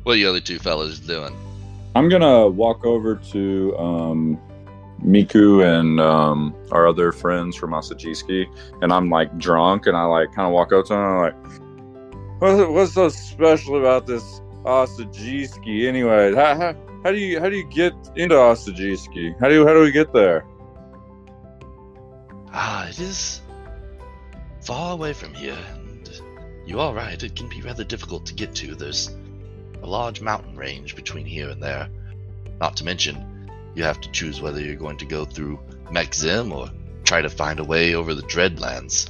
are you other two fellas doing? I'm gonna walk over to Miku and our other friends from Asajiski, and I'm like drunk, and I like kind of walk up to them, and I'm like, "What's so special about this Asajiski, anyway? How do you get into Asajiski? How do we get there?" It is far away from here, and you are right. It can be rather difficult to get to. There's a large mountain range between here and there. Not to mention, you have to choose whether you're going to go through Mekzim or try to find a way over the Dreadlands.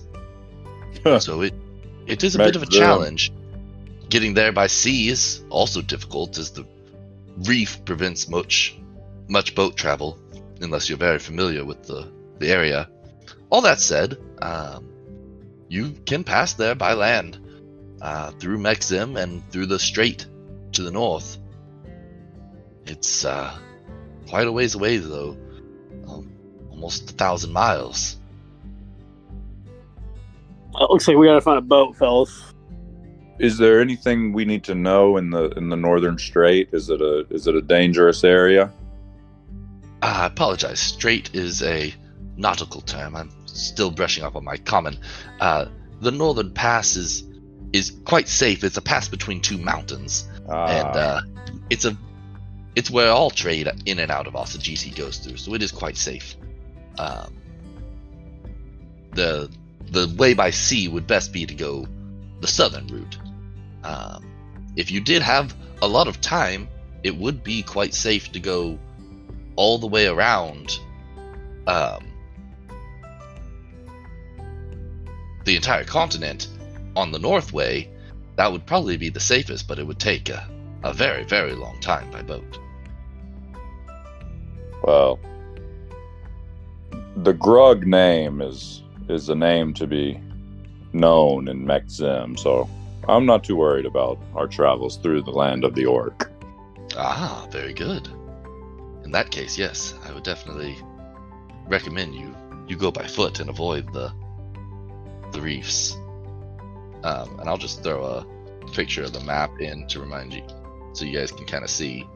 So it is a bit of a challenge. Getting there by sea is also difficult, as the reef prevents much boat travel, unless you're very familiar with the area. All that said, you can pass there by land, through Mekzim and through the strait to the north. It's quite a ways away, though. Almost 1,000 miles. It looks like we gotta find a boat, fellas. Is there anything we need to know in the northern strait? Is it a dangerous area? I apologize. Strait is a nautical term. I'm still brushing up on my common. The northern pass is quite safe. It's a pass between two mountains, and it's where all trade in and out of Asajiski goes through. So it is quite safe. The way by sea would best be to go the southern route. If you did have a lot of time, it would be quite safe to go all the way around the entire continent on the north way. That would probably be the safest, but it would take a very, very long time by boat. Well, the Grug name is a name to be known in Mekzim, so I'm not too worried about our travels through the land of the orc. Ah, very good. In that case, yes, I would definitely recommend you go by foot and avoid the reefs. And I'll just throw a picture of the map in to remind you, so you guys can kind of see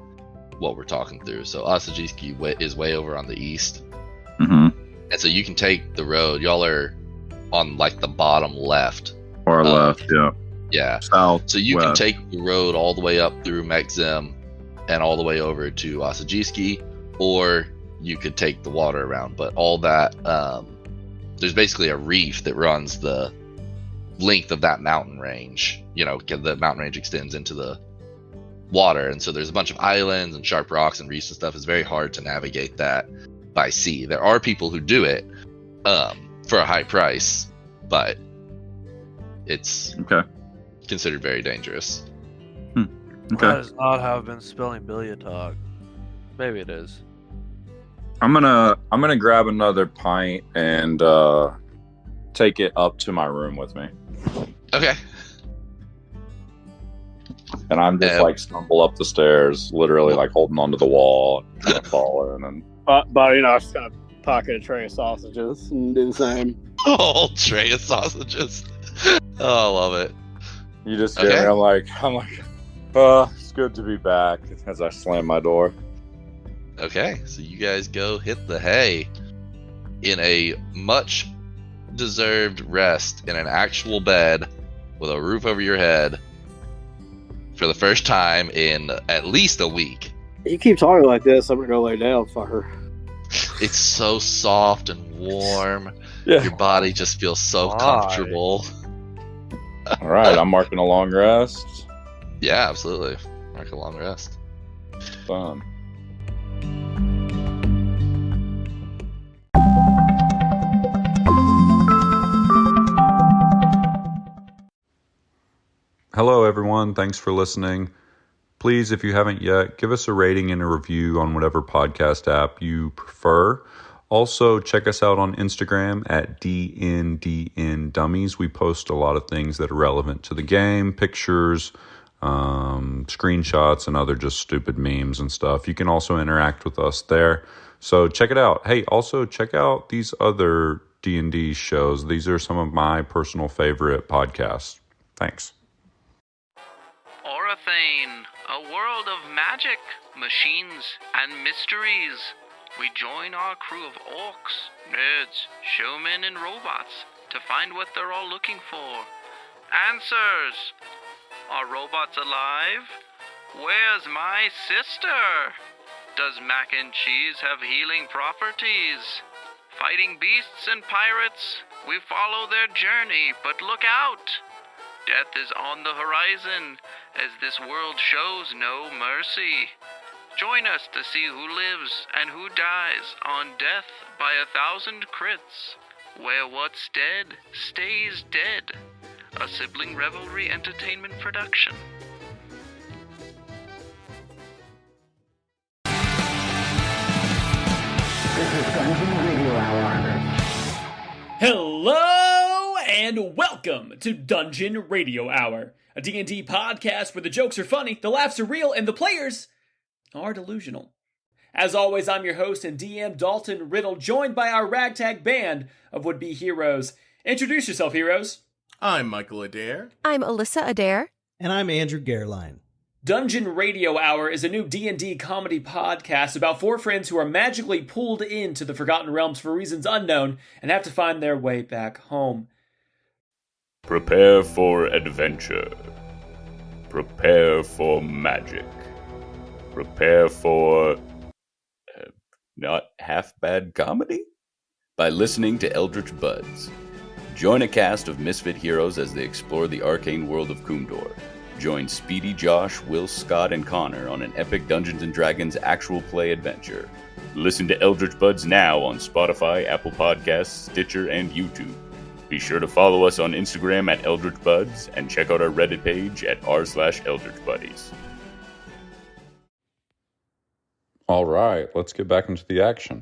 what we're talking through. So Asajiski is way over on the east. Mm-hmm. And so you can take the road. Y'all are on like the bottom left. Far left, yeah. Yeah. South. So you can west. take the road all the way up through Mekzim and all the way over to Asajiski, or you could take the water around. But all that, there's basically a reef that runs the length of that mountain range. You know, the mountain range extends into the water, and so there's a bunch of islands and sharp rocks and reefs and stuff. It's very hard to navigate that by sea. There are people who do it for a high price, but it's considered very dangerous. That does not how I've been spelling Billia talk. Maybe it is. I'm gonna grab another pint and take it up to my room with me. Okay. And I'm just like stumble up the stairs, literally like holding onto the wall, kind of falling, and But you know, I'm just gonna pocket a tray of sausages and do the same. Whole tray of sausages. Oh, I love it. You just Okay. hear me. I'm like, it's good to be back as I slam my door. Okay, so you guys go hit the hay in a much deserved rest in an actual bed with a roof over your head for the first time in at least a week. You keep talking like this, I'm gonna go lay down, fucker. It's so soft and warm. Yeah. Your body just feels so Why? comfortable. All right, I'm marking a long rest. Yeah, absolutely. Mark a long rest. Fun. Hello, everyone. Thanks for listening. Please, if you haven't yet, give us a rating and a review on whatever podcast app you prefer. Also, check us out on Instagram at DNDN Dummies. We post a lot of things that are relevant to the game, pictures, screenshots, and other just stupid memes and stuff. You can also interact with us there. So check it out. Hey, also check out these other D&D shows. These are some of my personal favorite podcasts. Thanks. Orathane, a world of magic, machines, and mysteries. We join our crew of orcs, nerds, showmen, and robots to find what they're all looking for. Answers! Are robots alive? Where's my sister? Does mac and cheese have healing properties? Fighting beasts and pirates, we follow their journey, but look out! Death is on the horizon, as this world shows no mercy. Join us to see who lives and who dies on Death by 1,000 Crits, where what's dead stays dead. A sibling revelry entertainment production. Hello and welcome to Dungeon Radio Hour, a D&D podcast where the jokes are funny, the laughs are real, and the players are delusional. As always, I'm your host and DM, Dalton Riddle, joined by our ragtag band of would-be heroes. Introduce yourself, heroes. I'm Michael Adair. I'm Alyssa Adair. And I'm Andrew Gerline. Dungeon Radio Hour is a new D&D comedy podcast about four friends who are magically pulled into the Forgotten Realms for reasons unknown and have to find their way back home. Prepare for adventure. Prepare for magic. Prepare for not half bad comedy? By listening to Eldritch Buds. Join a cast of misfit heroes as they explore the arcane world of Kumdor. Join Speedy, Josh, Will, Scott, and Connor on an epic Dungeons & Dragons actual play adventure. Listen to Eldritch Buds now on Spotify, Apple Podcasts, Stitcher, and YouTube. Be sure to follow us on Instagram at Eldritch Buds and check out our Reddit page at r/Eldritch Buddies. All right, let's get back into the action.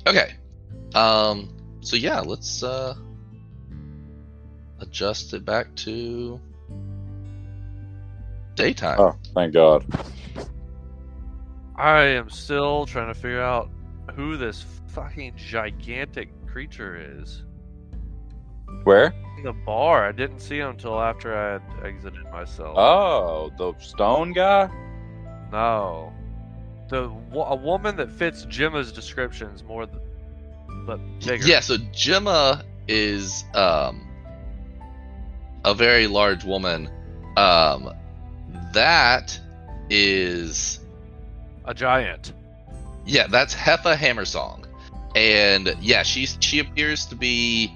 Okay. So yeah, let's adjust it back to daytime. Oh, thank God. I am still trying to figure out who this fucking gigantic creature is. Where? In the bar, I didn't see him until after I had exited myself. Oh, the stone guy? No. A woman that fits Gemma's descriptions more than, but bigger. Yeah, so Gemma is a very large woman. That is a giant. Yeah, that's Heffa Hammersong. And yeah, she appears to be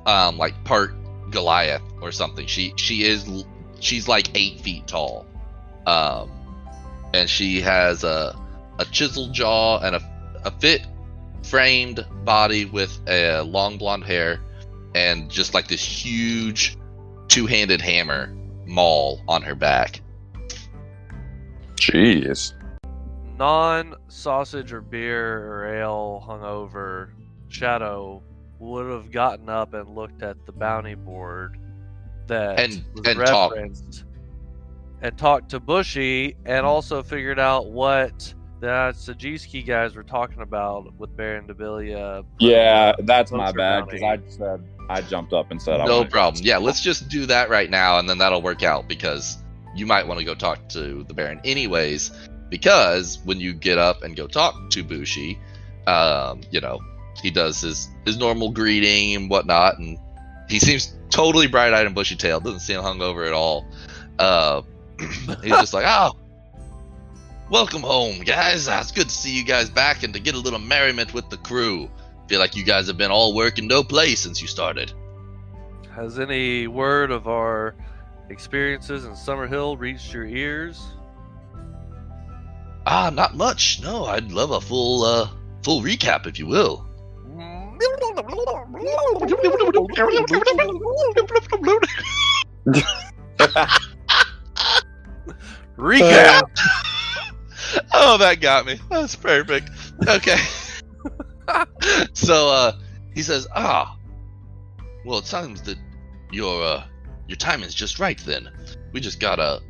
like part Goliath or something. She's like 8 feet tall. And she has a chiseled jaw and a fit framed body with a long blonde hair and just like this huge two-handed hammer maul on her back. Jeez. Non-sausage or beer or ale hungover Shadow would have gotten up and looked at the bounty board that And was talked. referenced and talked to Bushy, and also figured out what the Sajewski guys were talking about with Baron Debilia. Yeah, that's my Poacher bad bounty. because I jumped up and said I No wanted- problem. Yeah, let's just do that right now, and then that'll work out, because you might want to go talk to the Baron anyways, because when you get up and go talk to Bushi, he does his normal greeting and whatnot, and he seems totally bright-eyed and bushy-tailed, doesn't seem hungover at all. He's just like, oh, welcome home, guys. It's good to see you guys back and to get a little merriment with the crew. Feel like you guys have been all work and no play since you started. Has any word of our experiences in Summerhill reached your ears? Not much. No, I'd love a full recap, if you will. Recap! Oh, that got me. That's perfect. Okay. So, he says, well, it sounds that your time is just right then. We just got a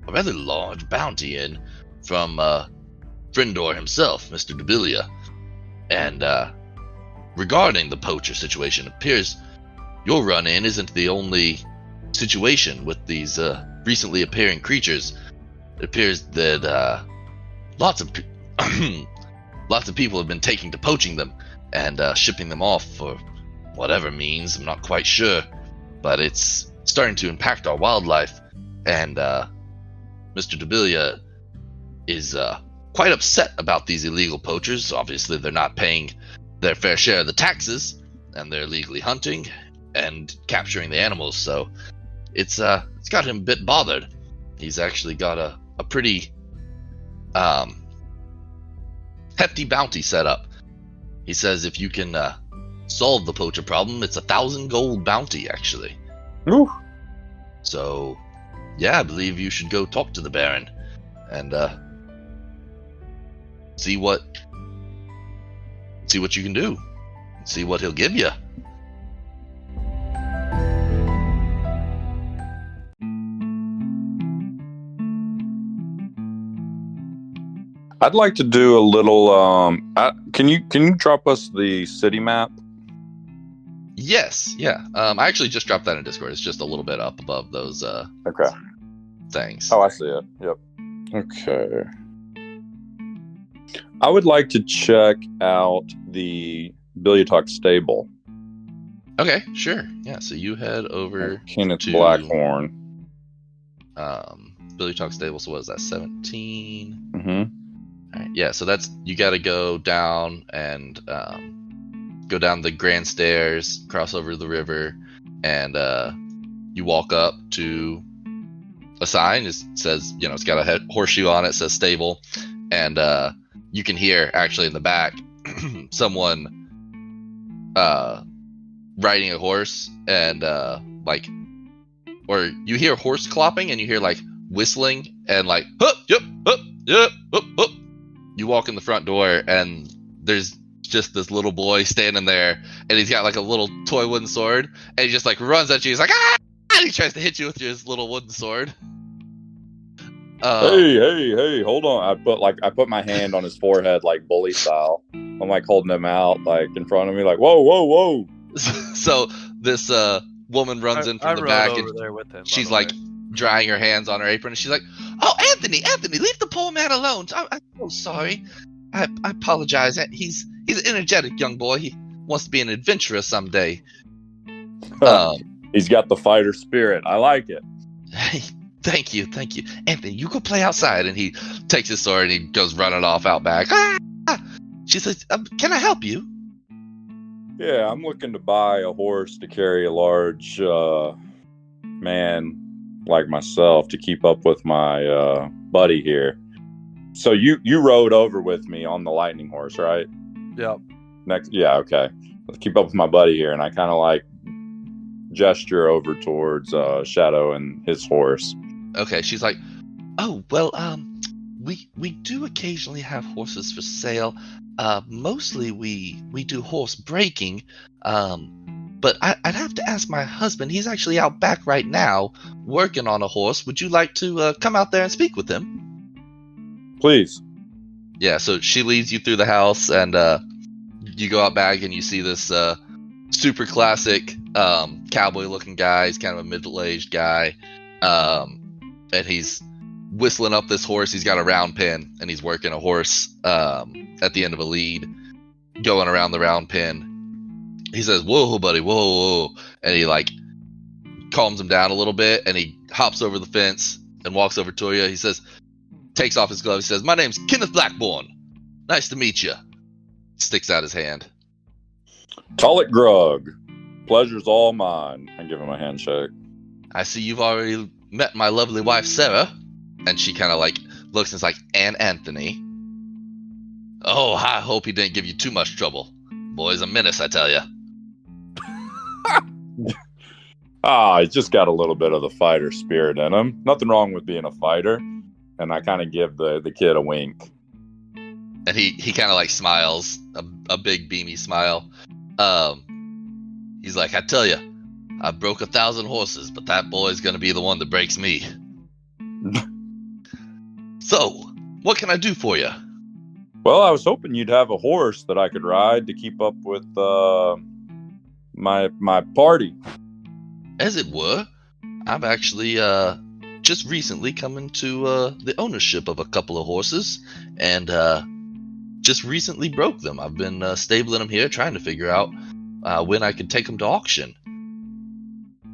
rather large bounty in from Frindor himself, Mr. Debilia. And regarding the poacher situation, it appears your run-in isn't the only situation with these recently appearing creatures. It appears that lots of people have been taking to poaching them and shipping them off for whatever means. I'm not quite sure, but it's starting to impact our wildlife. And Mr. Debilia is quite upset about these illegal poachers. Obviously, they're not paying their fair share of the taxes, and they're illegally hunting and capturing the animals. So it's got him a bit bothered. He's actually got a pretty hefty bounty set up. He says if you can solve the poacher problem, it's 1,000 gold bounty, actually. Ooh. So, yeah, I believe you should go talk to the Baron and see what you can do. See what he'll give you. I'd like to do a little. Can you drop us the city map? Yes, yeah. I actually just dropped that in Discord. It's just a little bit up above those Okay. things. Oh, I see it. Yep. Okay. I would like to check out the Billiatuck stable. Okay, sure. Yeah, so you head over Kenneth to Blackhorn. Billy Talk Stable. So what is that? 17. Mm-hmm. All right, yeah, so that's you got to go down and go down the grand stairs, cross over the river, and you walk up to a sign. It says, it's got a horseshoe on it. It says stable, and you can hear actually in the back someone riding a horse, and or you hear horse clopping, and you hear like whistling, and like hup, yep, hup, yep, hup, hup. You walk in the front door, and there's just this little boy standing there, and he's got like a little toy wooden sword, and he just like runs at you. He's like, ah! And he tries to hit you with his little wooden sword. Hey, hold on. I put my hand on his forehead like bully style. I'm like holding him out like in front of me, like whoa. So this woman runs in from the back, over and there with him, she's by the like way. drying her hands on her apron, and she's like, "Oh, Anthony, leave the poor man alone. I'm so sorry. I apologize. He's an energetic young boy. He wants to be an adventurer someday." He's got the fighter spirit. I like it. Thank you. Anthony, you go play outside. And he takes his sword and he goes running off out back. Ah! She says, can I help you? Yeah, I'm looking to buy a horse to carry a large man like myself to keep up with my buddy here. So you rode over with me on the lightning horse, right? Yep. Yeah, okay. Let's keep up with my buddy here, and I kind of like gesture over towards Shadow and his horse. Okay, she's like, oh, well, we do occasionally have horses for sale. Mostly we do horse breaking. But I'd have to ask my husband. He's actually out back right now working on a horse. Would you like to come out there and speak with him? Please. Yeah, so she leads you through the house, and you go out back and you see this super classic cowboy-looking guy. He's kind of a middle-aged guy, and he's whistling up this horse. He's got a round pen, and he's working a horse at the end of a lead, going around the round pen. He says, "Whoa, buddy, whoa," and he like calms him down a little bit, and he hops over the fence and walks over to you. He says, takes off his glove. He says, "My name's Kenneth Blackbourne. Nice to meet you." Sticks out his hand. Talik Grug. Pleasure's all mine. I give him a handshake. "I see you've already met my lovely wife, Sarah." And she kind of like looks and is like, "And Anthony." "Oh, I hope he didn't give you too much trouble. Boy's a menace, I tell you." He's just got a little bit of the fighter spirit in him. Nothing wrong with being a fighter. And I kind of give the kid a wink. And he kind of like smiles, a big beamy smile. He's like, "I tell you, I broke 1,000 horses, but that boy's gonna be the one that breaks me." "So, what can I do for you?" Well, I was hoping you'd have a horse that I could ride to keep up with my party. "As it were, I've actually just recently come into the ownership of a couple of horses, and just recently broke them. I've been stabling them here, trying to figure out when I could take them to auction.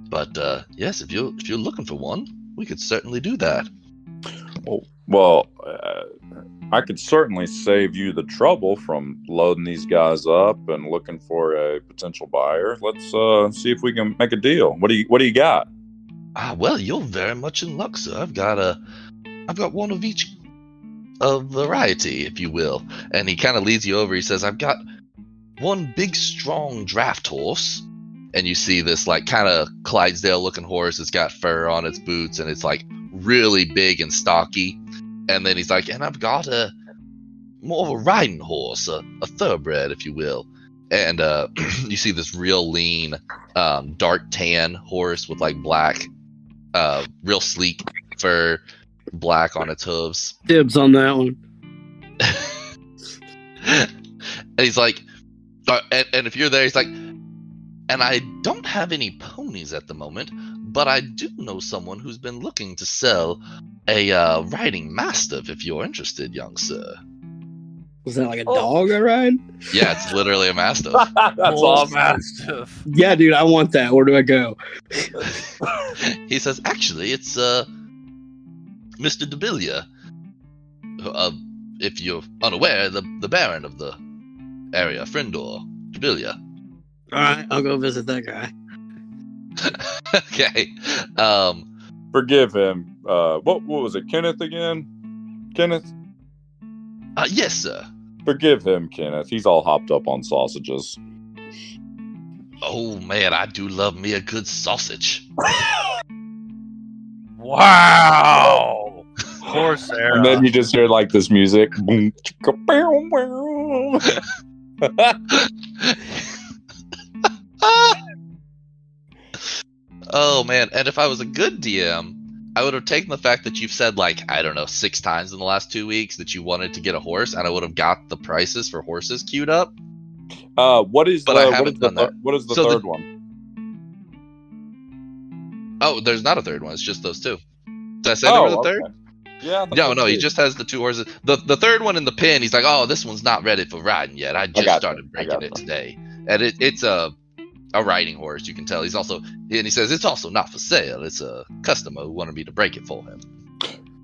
But yes, if you're looking for one, we could certainly do that." Well, I could certainly save you the trouble from loading these guys up and looking for a potential buyer. Let's see if we can make a deal. What do you got? Well, you're very much in luck, sir. I've got one of each, a variety, if you will. And he kind of leads you over. He says, "I've got one big, strong draft horse." And you see this like kind of Clydesdale-looking horse. It's got fur on its boots, and it's like really big and stocky. And then he's like, "And I've got more of a riding horse, a thoroughbred, if you will." And you see this real lean, dark tan horse with like black, real sleek fur, black on its hooves. Dibs on that one. And he's like, and if you're there, he's like, "And I don't have any ponies at the moment, but I do know someone who's been looking to sell a riding mastiff if you're interested, young sir." Was that like a dog I ride? Yeah, it's literally a mastiff. That's awesome. Mastiff. Yeah, dude, I want that. Where do I go? He says, "Actually, it's Mr. Debilia. If you're unaware, the Baron of the area, Frindor Debilia." All right, I'll go visit that guy. Okay. Forgive him. What was it, Kenneth again? Kenneth? Yes, sir. Forgive him, Kenneth. He's all hopped up on sausages. Oh, man, I do love me a good sausage. Wow. Poor Sarah. And then you just hear like this music. Boom, chicka, bow, wow. Oh, man, and if I was a good DM, I would have taken the fact that you've said, like, I don't know, 6 times in the last 2 weeks that you wanted to get a horse, and I would have got the prices for horses queued up. What is But I haven't done that. What is the So third one? Oh, there's not a third one. It's just those 2. Did I say there was a third? Okay. Yeah. No, he just has the 2 horses. The third one in the pen, he's like, "Oh, this one's not ready for riding yet. I just started breaking it today." And it's a riding horse, you can tell. He's also, and he says it's also not for sale. It's a customer who wanted me to break it for him.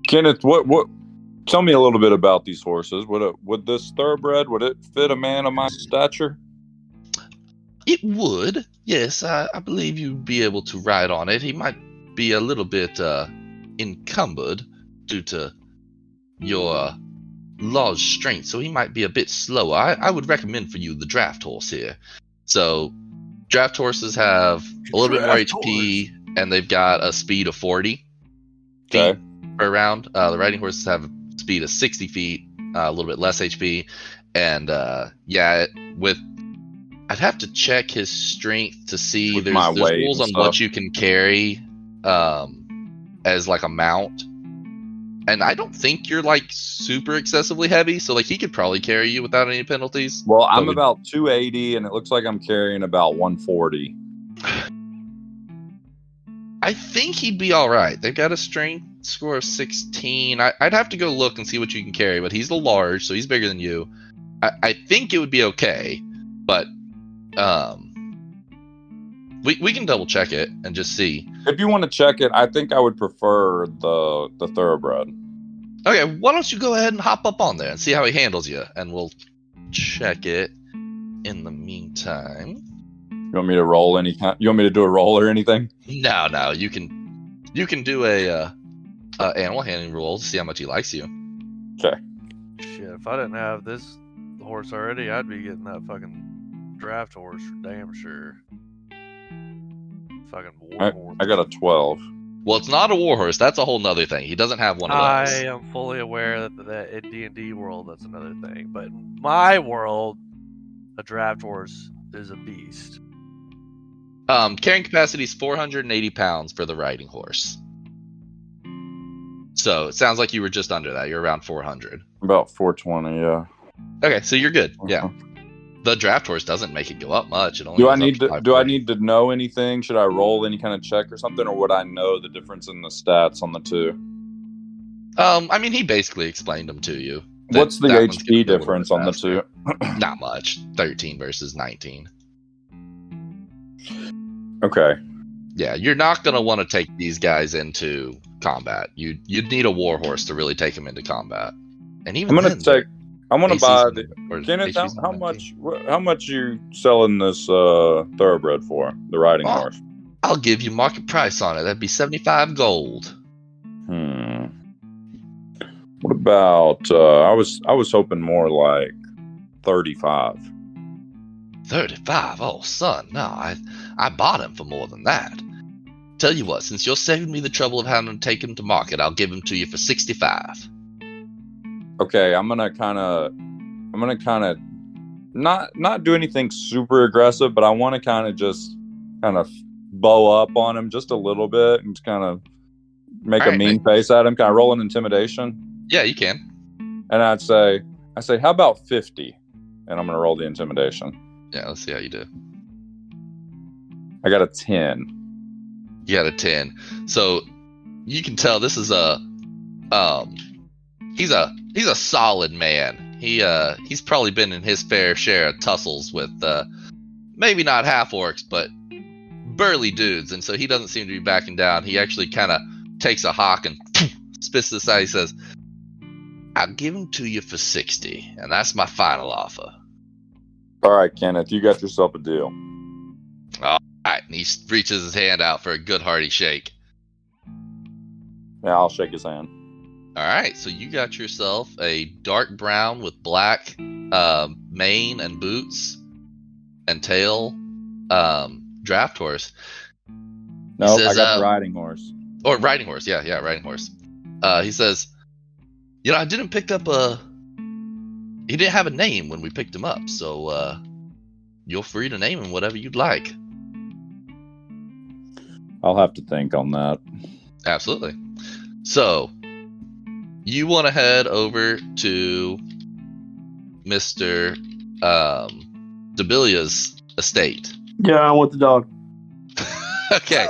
Kenneth, what? Tell me a little bit about these horses. Would this thoroughbred, would it fit a man of my stature? It would, yes. I believe you'd be able to ride on it. He might be a little bit encumbered due to your large strength, so he might be a bit slower. I would recommend for you the draft horse here. So draft horses have a little bit more HP, and they've got a speed of 40 feet per round. The riding horses have a speed of 60 feet, a little bit less HP, And I'd have to check his strength to see. With There's my weight rules and on what stuff. you can carry as like a mount. And I don't think you're like super excessively heavy, so like he could probably carry you without any penalties. Well, I'm But about 280, and it looks like I'm carrying about 140. I think he'd be all right. They've got a strength score of 16. I'd have to go look and see what you can carry, but he's a large, so he's bigger than you. I think it would be okay, but we can double check it and just see. If you want to check it, I think I would prefer the thoroughbred. Okay, why don't you go ahead and hop up on there and see how he handles you, and we'll check it in the meantime. You want me to roll any kind? You want me to do a roll or anything? No, you can do a animal handling roll to see how much he likes you. Okay. Shit, if I didn't have this horse already, I'd be getting that fucking draft horse for damn sure. Fucking war horse. I got a 12. Well, it's not a warhorse. That's a whole nother thing. He doesn't have one of I those. am fully aware that in D&D world, that's another thing. But in my world, a draft horse is a beast. Carrying capacity is 480 pounds for the riding horse. So it sounds like you were just under that. You're around 400. About 420, yeah. Okay, so you're good. Yeah. The draft horse doesn't make it go up much. It only Do I goes up need to 540. know anything? Should I roll any kind of check or something, or would I know the difference in the stats on the two? I mean, he basically explained them to you. What's the that one's gonna HP be a little difference bit on the faster. two? Not much. 13 versus 19. Okay. Yeah, you're not going to want to take these guys into combat. You'd need a warhorse to really take them into combat. And even I'm gonna then, I want to AC's buy in the. or Kenneth, HP's how in much? How much you selling this thoroughbred for? The riding Oh. horse. I'll give you market price on it. That'd be 75 gold. What about? I was hoping more like 35. 35? Oh, son, no. I bought him for more than that. Tell you what, since you're saving me the trouble of having to take him to market, I'll give him to you for 65. Okay, I'm gonna kind of not do anything super aggressive, but I want to kind of bow up on him just a little bit and just kind of make a Alright, mean face at him, kind of roll an intimidation. Yeah, you can. And I say, how about 50? And I'm gonna roll the intimidation. Yeah, let's see how you do. I got a 10. You got a 10. So you can tell this is he's a solid man. He's probably been in his fair share of tussles with maybe not half orcs, but burly dudes, and so he doesn't seem to be backing down. He actually kind of takes a hawk and spits this out. He says, "I'll give him to you for 60, and that's my final offer." All right, Kenneth, you got yourself a deal. All right, and he reaches his hand out for a good hearty shake. Yeah, I'll shake his hand. All right, so you got yourself a dark brown with black mane and boots and tail draft horse. No, says, I got the riding horse. Or riding horse, yeah, riding horse. He says, I didn't pick up he didn't have a name when we picked him up, so you're free to name him whatever you'd like. I'll have to think on that. Absolutely. So, you want to head over to Mr. Debilia's estate. Yeah, I want the dog. Okay.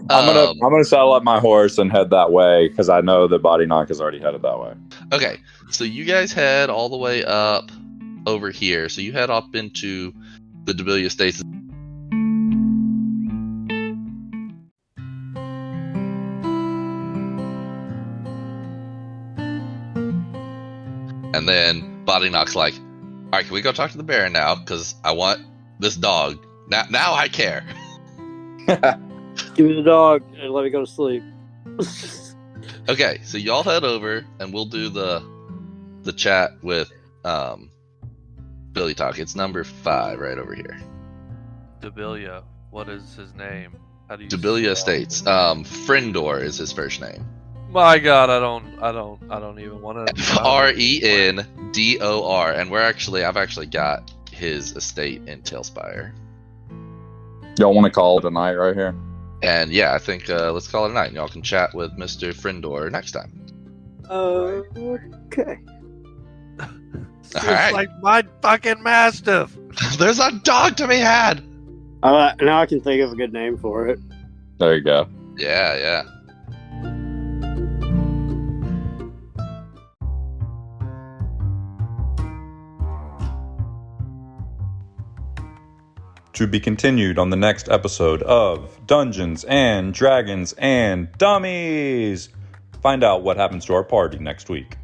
I'm gonna saddle up my horse and head that way because I know that Body Knock is already headed that way. Okay, so you guys head all the way up over here. So you head up into the Debilia Estates. And then Body Knock's like, all right, can we go talk to the Baron now? Because I want this dog. Now I care. Give me the dog and let me go to sleep. Okay, so y'all head over and we'll do the chat with Billy Talk. It's number 5 right over here. Debilia. What is his name? How do you Debilia spell Estates. his name? Frindor is his first name. My God, I don't even want to. FRENDOR. Dor, and I've actually got his estate in Tailspire. Y'all want to call it a night right here? And yeah, I think let's call it a night. And y'all can chat with Mr. Frindor next time. Okay. It's All right. like my fucking Mastiff. There's a dog to be had. Now I can think of a good name for it. There you go. Yeah. To be continued on the next episode of Dungeons and Dragons and Dummies. Find out what happens to our party next week.